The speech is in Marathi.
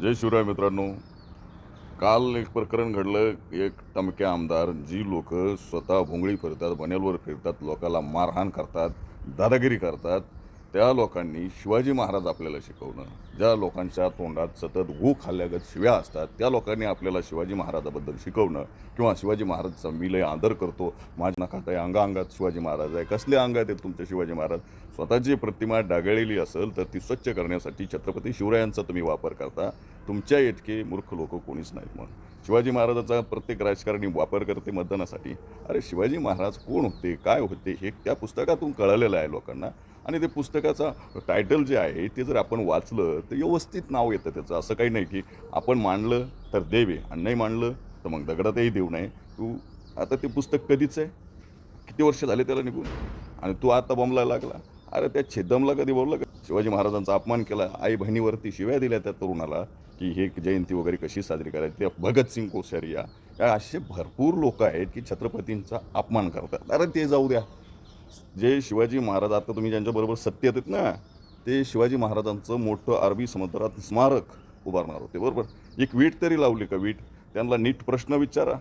जय शिवराय मित्रांनो. काल एक प्रकरण घडलं. एक तमके आमदार जी लोक स्वतः भोंगळी फिरतात, बनेलवर फिरतात, लोकांना मारहाण करतात, दादागिरी करतात, त्या लोकांनी शिवाजी महाराज आपल्याला शिकवणं, ज्या लोकांच्या तोंडात सतत गू खाल्ल्यागत शिव्या असतात, त्या लोकांनी आपल्याला शिवाजी महाराजाबद्दल शिकवणं किंवा शिवाजी महाराजचा मी लय आदर करतो, माझ्या नका काही अंगाअंगात शिवाजी महाराज आहे. कसले अंगात आहेत तुमचे शिवाजी महाराज? स्वतःची प्रतिमा डागळलेली असेल तर ती स्वच्छ करण्यासाठी छत्रपती शिवरायांचा तुम्ही वापर करता. तुमच्या इतके मूर्ख लोक कोणीच नाहीत. मग शिवाजी महाराजाचा प्रत्येक राजकारणी वापर करते मतदानासाठी. अरे शिवाजी महाराज कोण होते, काय होते, हे त्या पुस्तकातून कळलेलं आहे लोकांना. आणि ते पुस्तकाचा टायटल जे आहे ते जर आपण वाचलं तर व्यवस्थित नाव येतं त्याचं. असं काही नाही की आपण मांडलं तर देव आहे आणि नाही मांडलं तर मग दगडातही देव नाही. तू आता ते पुस्तक कधीच आहे, किती वर्ष झाले त्याला निघून, आणि तू आता बोंबलायला लागला. अरे त्या छेदमला कधी बोललं का? शिवाजी महाराजांचा अपमान केला, आई बहिणीवरती शिव्या दिल्या त्या तरुणाला की हे जयंती वगैरे कशी साजरी करायची. त्या भगतसिंग कोश्यारी या असे भरपूर लोक आहेत की छत्रपतींचा अपमान करतात. अरे ते जाऊ द्या. जे शिवाजी महाराज आता तुम्ही ज्यांच्याबरोबर सत्तेत आहेत ना, ते शिवाजी महाराजांचं मोठं अरबी समुद्रात स्मारक उभारणार होते, बरोबर. एक वीट तरी लावली का? वीट त्यांना नीट प्रश्न विचारा.